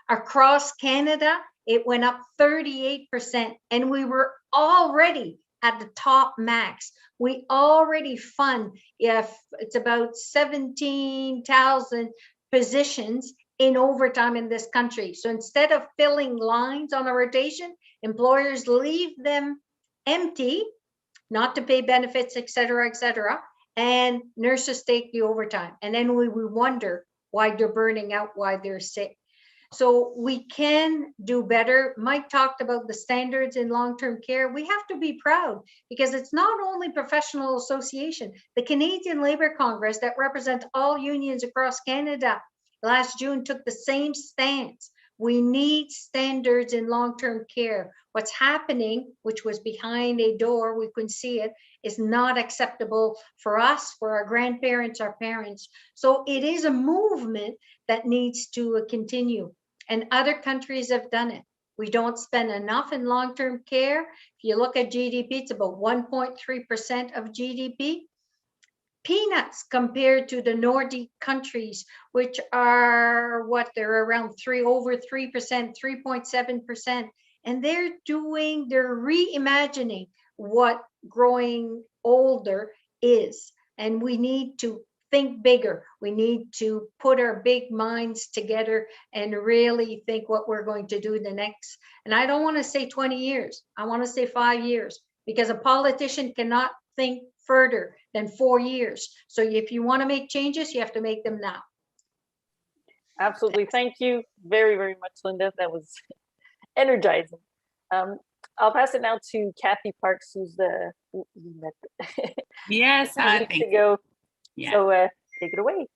Across Canada, it went up 38%, and we were already at the top max. We already fund, if it's about 17,000 positions in overtime in this country. So instead of filling lines on a rotation, employers leave them empty, not to pay benefits, et cetera, and nurses take the overtime. And then we wonder why they're burning out, why they're sick. So we can do better. Mike talked about the standards in long-term care. We have to be proud, because it's not only professional association. The Canadian Labour Congress, that represents all unions across Canada, last June took the same stance. We need standards in long-term care. What's happening, which was behind a door, we couldn't see it, is not acceptable for us, for our grandparents, our parents. So it is a movement that needs to continue. And other countries have done it. We don't spend enough in long-term care. If you look at GDP, it's about 1.3% of GDP. Peanuts compared to the Nordic countries, which are they're around over 3%, 3.7%. And they're reimagining what growing older is. And we need to think bigger. We need to put our big minds together and really think what we're going to do the next. And I don't want to say 20 years. I want to say 5 years, because a politician cannot think further than 4 years. So if you want to make changes, you have to make them now. Absolutely. Thank you very, very much, Linda. That was energizing. I'll pass it now to Kathy Parks, who's the Yes, weeks ago. yeah. So take it away.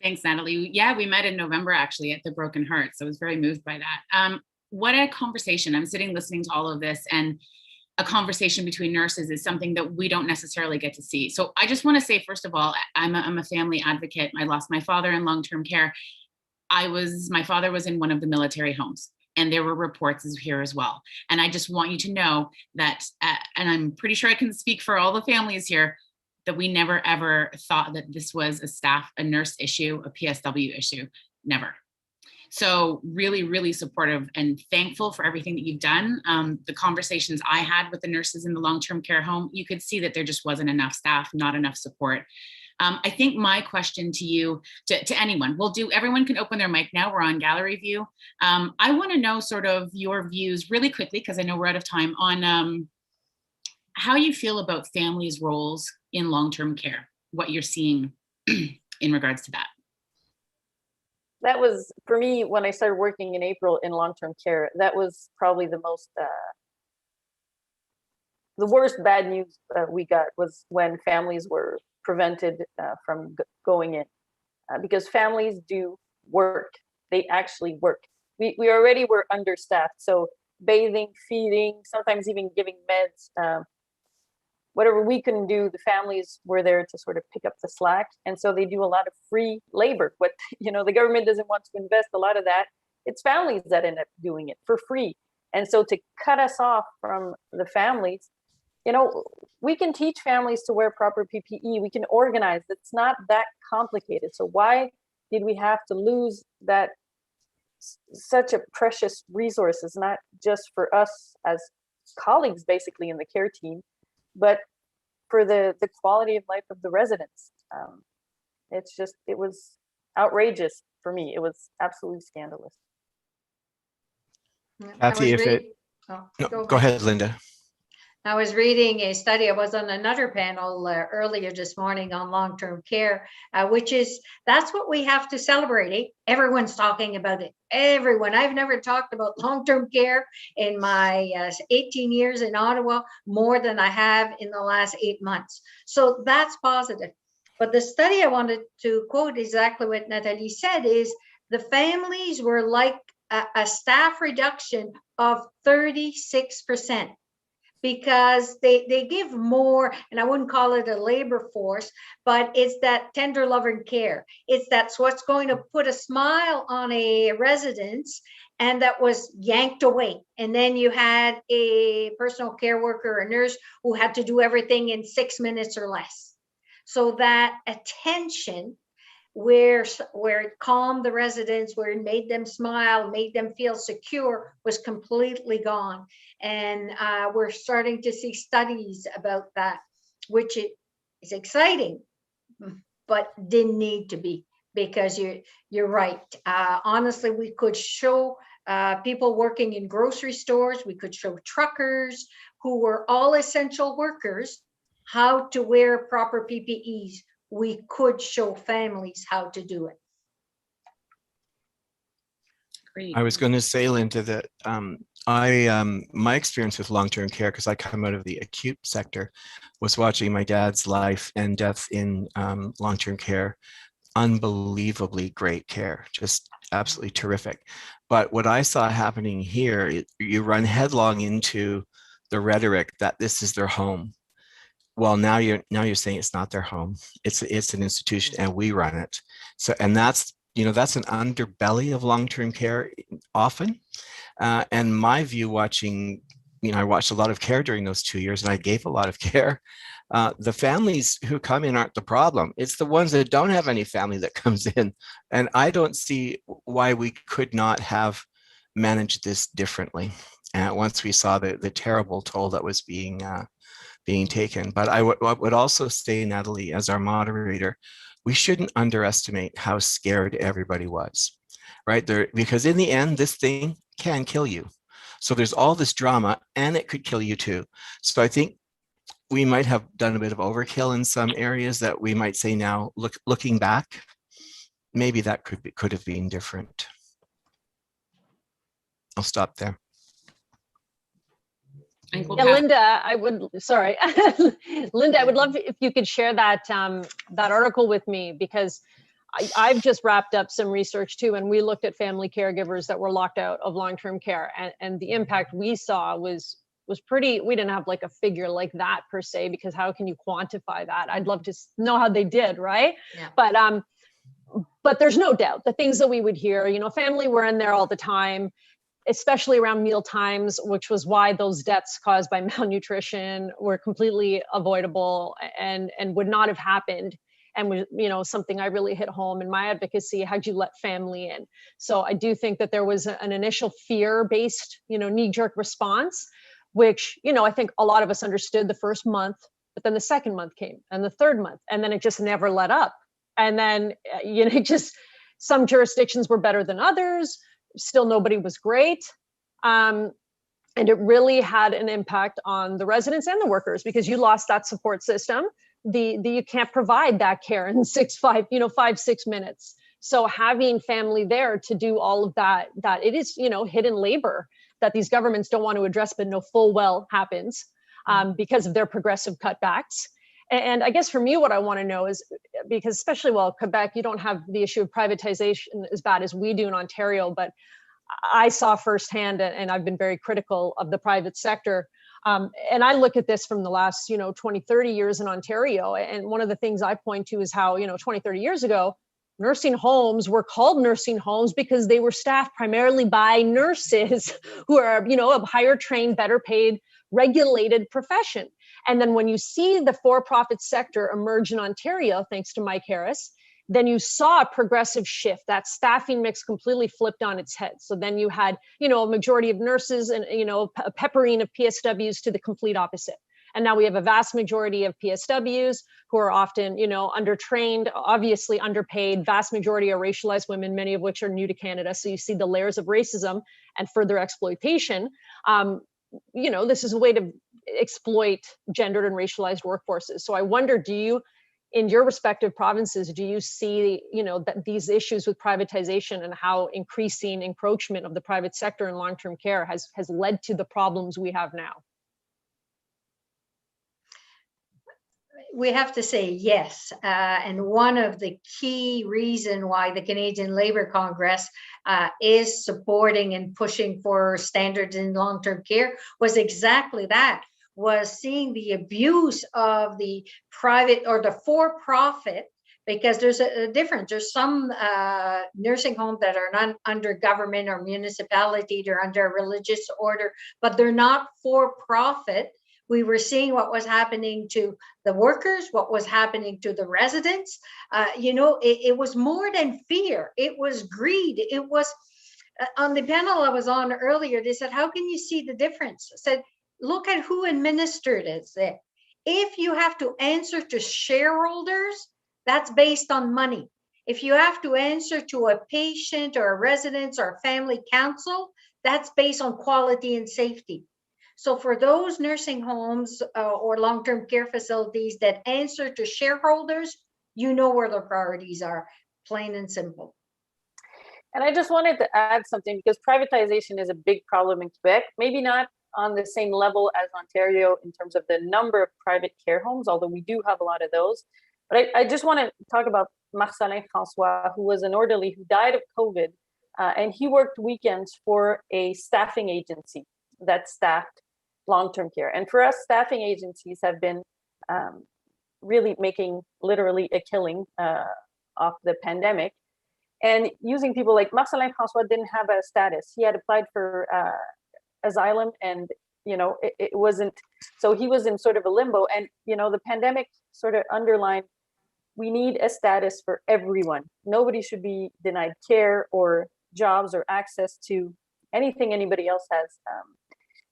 Thanks, Natalie. Yeah, we met in November actually at the Broken Heart. So I was very moved by that. What a conversation. I'm sitting listening to all of this, and a conversation between nurses is something that we don't necessarily get to see. So I just want to say, first of all, I'm a family advocate. I lost my father in long-term care. My father was in one of the military homes, and there were reports here as well. And I just want you to know that, and I'm pretty sure I can speak for all the families here, that we never ever thought that this was a nurse issue, a PSW issue, never. So really, really supportive and thankful for everything that you've done. The conversations I had with the nurses in the long-term care home, you could see that there just wasn't enough staff, not enough support. I think my question to you, to anyone, everyone can open their mic now, we're on gallery view. I wanna know sort of your views really quickly, because I know we're out of time, on how you feel about families' roles in long-term care, what you're seeing in regards to that. That was, for me, when I started working in April in long-term care, that was probably the worst bad news we got was when families were prevented from going in, because families do work. They actually work. We already were understaffed, so bathing, feeding, sometimes even giving meds, whatever we couldn't do, the families were there to sort of pick up the slack. And so they do a lot of free labor. What, the government doesn't want to invest a lot of that. It's families that end up doing it for free. And so to cut us off from the families, we can teach families to wear proper PPE. We can organize. It's not that complicated. So why did we have to lose that such a precious resource? Is not just for us as colleagues, basically in the care team, but for the quality of life of the residents. It was outrageous for me. It was absolutely scandalous. Kathy, go ahead, Linda. I was reading a study. I was on another panel earlier this morning on long-term care, that's what we have to celebrate. Everyone's talking about it. Everyone. I've never talked about long-term care in my 18 years in Ottawa more than I have in the last 8 months. So that's positive. But the study I wanted to quote exactly what Nathalie said is the families were like a staff reduction of 36%. Because they give more, and I wouldn't call it a labor force, but it's that tender loving care. That's what's going to put a smile on a residence, and that was yanked away. And then you had a personal care worker, a nurse, who had to do everything in 6 minutes or less. So that attention, where it calmed the residents, where it made them smile, made them feel secure, was completely gone. And we're starting to see studies about that, which is exciting, but didn't need to be, because you're right. Honestly, we could show people working in grocery stores, we could show truckers who were all essential workers how to wear proper PPEs. We could show families how to do it. Great. I was going to say, Linda, that my experience with long-term care, because I come out of the acute sector, was watching my dad's life and death in long-term care. Unbelievably great care, just absolutely terrific. But what I saw happening here, you run headlong into the rhetoric that this is their home. Well, now you're saying it's not their home. It's an institution, and we run it. So, and that's an underbelly of long-term care often. And my view, watching, I watched a lot of care during those 2 years, and I gave a lot of care. The families who come in aren't the problem. It's the ones that don't have any family that comes in. And I don't see why we could not have managed this differently. And once we saw the terrible toll that was being taken. But I would also say, Natalie, as our moderator, we shouldn't underestimate how scared everybody was, right? Because in the end, this thing can kill you. So there's all this drama, and it could kill you too. So I think we might have done a bit of overkill in some areas that we might say now, looking back, maybe that could have been different. I'll stop there. I think we'll Yeah, pass- Linda, I would love if you could share that that article with me, because I've just wrapped up some research too, and we looked at family caregivers that were locked out of long-term care, and the impact we saw was pretty. We didn't have like a figure like that per se, because how can you quantify that? I'd love to know how they did, right? Yeah. But there's no doubt the things that we would hear, you know, family were in there all the time, especially around meal times, which was why those deaths caused by malnutrition were completely avoidable and would not have happened. And was, you know, something I really hit home in my advocacy, had you let family in. So I do think that there was an initial fear-based, you know, knee-jerk response, which, you know, I think a lot of us understood the first month, but then the second month came and the third month, and then it just never let up. And then, you know, just some jurisdictions were better than others. Still, nobody was great. And it really had an impact on the residents and the workers, because you lost that support system. You can't provide that care in 5-6 minutes. So having family there to do all of that it is, you know, hidden labor that these governments don't want to address, but know full well happens because of their progressive cutbacks. And I guess for me, what I want to know is, because especially, well, Quebec, you don't have the issue of privatization as bad as we do in Ontario, but I saw firsthand, and I've been very critical of the private sector. And I look at this from the last, 20, 30 years in Ontario. And one of the things I point to is how, 20, 30 years ago, nursing homes were called nursing homes because they were staffed primarily by nurses who are, a higher trained, better paid, regulated profession. And then when you see the for-profit sector emerge in Ontario, thanks to Mike Harris, then you saw a progressive shift. That staffing mix completely flipped on its head. So then you had, a majority of nurses and, a peppering of PSWs to the complete opposite. And now we have a vast majority of PSWs who are often, undertrained, obviously underpaid. Vast majority are racialized women, many of which are new to Canada. So you see the layers of racism and further exploitation. This is a way to exploit gendered and racialized workforces. So I wonder, in your respective provinces, do you see, that these issues with privatization and how increasing encroachment of the private sector in long-term care has led to the problems we have now? We have to say yes. And one of the key reasons why the Canadian Labour Congress is supporting and pushing for standards in long-term care was exactly that, was seeing the abuse of the private or the for-profit, because there's a difference. There's some nursing homes that are not under government or municipality, they're under a religious order, but they're not for-profit. We were seeing what was happening to the workers, what was happening to the residents. It was more than fear. It was greed. It was, on the panel I was on earlier, they said, how can you see the difference? I said, look at who administered it. If you have to answer to shareholders, that's based on money. If you have to answer to a patient or a resident or a family council, that's based on quality and safety. So for those nursing homes or long-term care facilities that answer to shareholders, where their priorities are, plain and simple. And I just wanted to add something, because privatization is a big problem in Quebec, maybe not on the same level as Ontario in terms of the number of private care homes, although we do have a lot of those. But I just want to talk about Marcelin François, who was an orderly who died of COVID, and he worked weekends for a staffing agency that staffed long-term care. And for us, staffing agencies have been really making literally a killing off the pandemic. And using people like Marcelin François didn't have a status. He had applied for asylum, and it wasn't, so he was in sort of a limbo. And the pandemic sort of underlined, we need a status for everyone. Nobody should be denied care or jobs or access to anything anybody else has,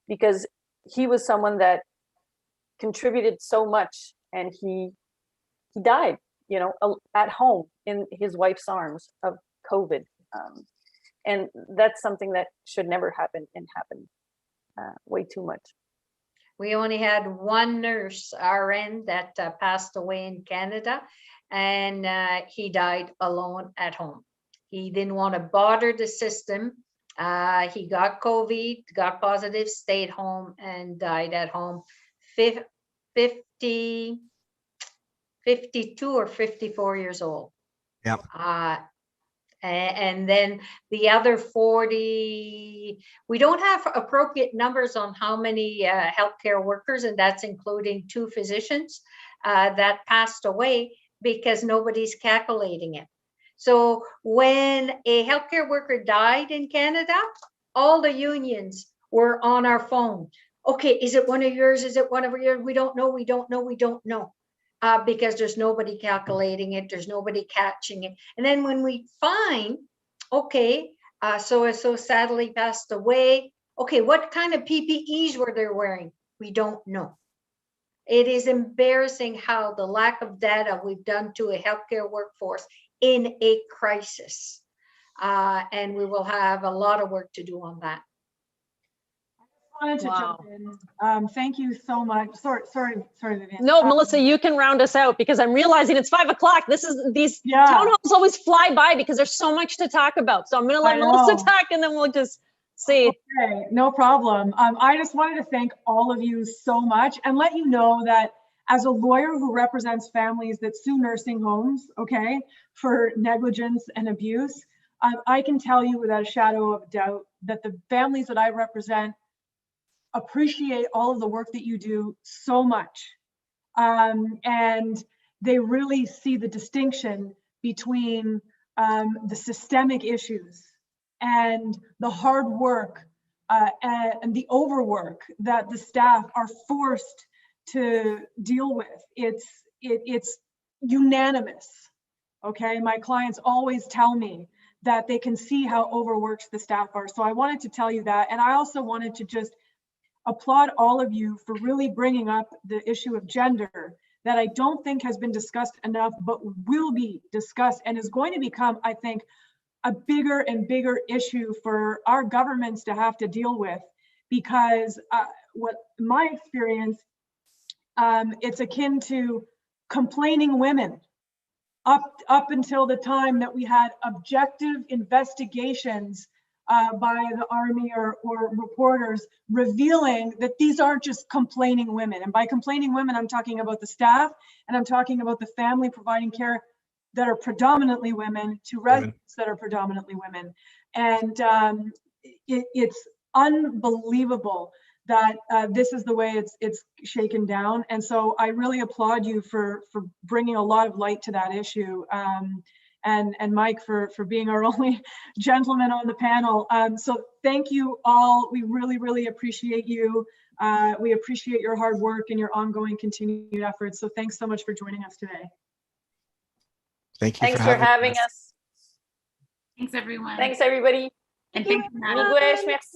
because he was someone that contributed so much, and he died at home in his wife's arms of COVID. And that's something that should never happen and happen way too much. We only had one nurse, RN, that passed away in Canada, and he died alone at home. He didn't want to bother the system. He got COVID, got positive, stayed home, and died at home. 52 or 54 years old. Yeah. And then the other 40, we don't have appropriate numbers on how many healthcare workers, and that's including 2 physicians that passed away, because nobody's calculating it. So when a healthcare worker died in Canada, all the unions were on our phone. Okay, is it one of yours? Is it one of yours? We don't know, we don't know, we don't know. Because there's nobody calculating it, there's nobody catching it. And then when we find, okay, so sadly passed away, okay, what kind of PPEs were they wearing? We don't know. It is embarrassing how the lack of data we've done to a healthcare workforce in a crisis. And we will have a lot of work to do on that. Wanted to jump in. Thank you so much. Sorry, Vivian. No, Melissa, you can round us out, because I'm realizing it's 5 o'clock. These town halls always fly by because there's so much to talk about. So I'm going to let Melissa talk, and then we'll just see. Okay, no problem. I just wanted to thank all of you so much and let you know that as a lawyer who represents families that sue nursing homes, okay, for negligence and abuse, I can tell you without a shadow of a doubt that the families that I represent appreciate all of the work that you do so much. And they really see the distinction between the systemic issues and the hard work and the overwork that the staff are forced to deal with. It's unanimous, okay? My clients always tell me that they can see how overworked the staff are. So I wanted to tell you that. And I also wanted to just applaud all of you for really bringing up the issue of gender that I don't think has been discussed enough, but will be discussed and is going to become, I think, a bigger and bigger issue for our governments to have to deal with, because what my experience, it's akin to complaining women up until the time that we had objective investigations by the Army or reporters revealing that these aren't just complaining women. And by complaining women, I'm talking about the staff, and I'm talking about the family providing care that are predominantly women to residents that are predominantly women. And it's unbelievable that this is the way it's shaken down. And so I really applaud you for bringing a lot of light to that issue. And Mike for being our only gentleman on the panel. So thank you all. We really, really appreciate you. We appreciate your hard work and your ongoing continued efforts. So thanks so much for joining us today. Thank you. Thanks for having us. Thanks, everyone. Thanks, everybody. And thanks, Natalie. Miguel, merci.